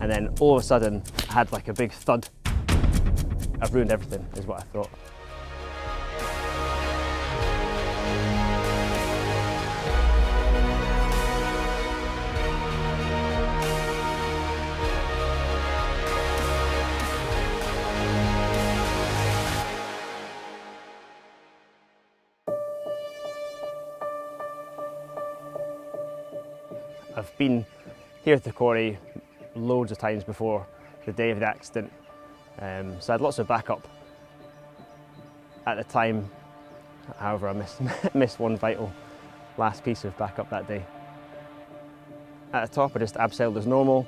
and then all of a sudden I had like a big thud. I've ruined everything, is what I thought. I've been here at the quarry loads of times before the day of the accident, so I had lots of backup. At the time, however, I missed one vital last piece of backup that day. At the top, I just abseiled as normal,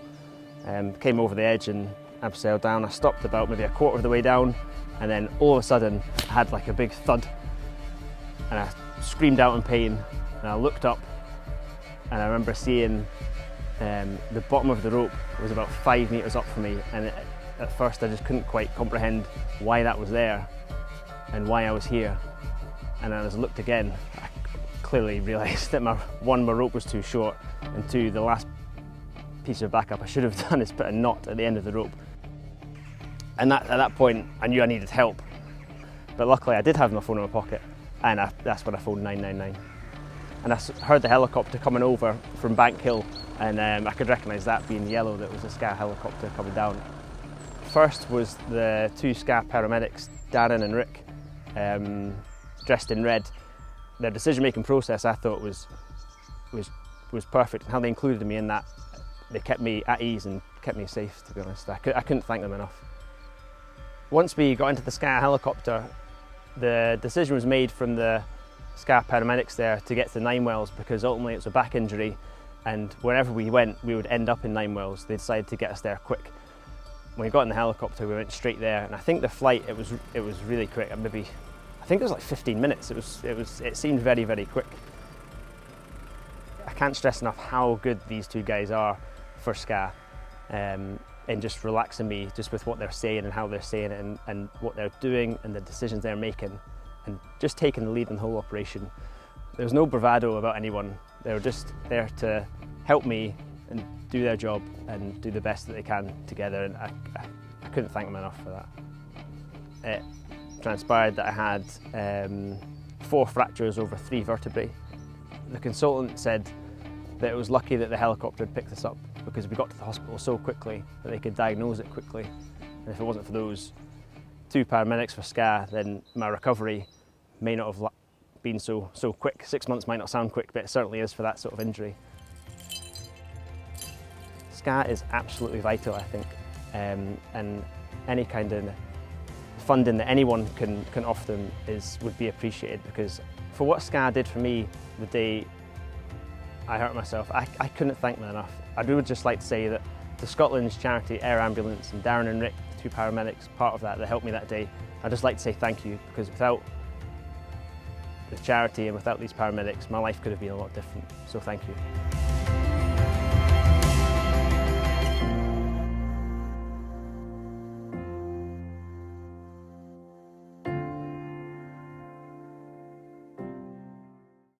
came over the edge and abseiled down. I stopped about maybe a quarter of the way down, and then all of a sudden I had like a big thud, and I screamed out in pain, and I looked up, and I remember seeing the bottom of the rope was about 5 meters up from me, and at first I just couldn't quite comprehend why that was there and why I was here. And as I looked again, I clearly realised that my rope was too short, and two, the last piece of backup I should have done is put a knot at the end of the rope. And at that point I knew I needed help, but luckily I did have my phone in my pocket, and that's when I phoned 999. And I heard the helicopter coming over from Bank Hill, and I could recognise that being yellow, that was a SCAA helicopter coming down. First was the two SCAA paramedics, Darren and Rick, dressed in red. Their decision-making process, I thought, was perfect, and how they included me in that, they kept me at ease and kept me safe, to be honest. I couldn't thank them enough. Once we got into the SCAA helicopter, the decision was made from the SCAA paramedics there to get to Ninewells, because ultimately it was a back injury, and wherever we went we would end up in Ninewells. They decided to get us there quick. When we got in the helicopter we went straight there, and I think the flight, it was really quick. I think it was like 15 minutes. It seemed very, very quick. I can't stress enough how good these two guys are for SCAA, and just relaxing me just with what they're saying and how they're saying it, and what they're doing and the decisions they're making, and just taking the lead in the whole operation. There was no bravado about anyone. They were just there to help me and do their job and do the best that they can together, and I couldn't thank them enough for that. It transpired that I had 4 fractures over 3 vertebrae. The consultant said that it was lucky that the helicopter had picked us up, because we got to the hospital so quickly that they could diagnose it quickly. And if it wasn't for those 2 paramedics for SCAA, then my recovery may not have been so quick. 6 months might not sound quick, but it certainly is for that sort of injury. SCAA is absolutely vital, I think, and any kind of funding that anyone can offer them would be appreciated, because for what SCAA did for me the day I hurt myself, I couldn't thank them enough. I would just like to say that to Scotland's charity Air Ambulance and Darren and Rick, the 2 paramedics, part of that helped me that day, I'd just like to say thank you, because without the charity and without these paramedics, my life could have been a lot different. So thank you.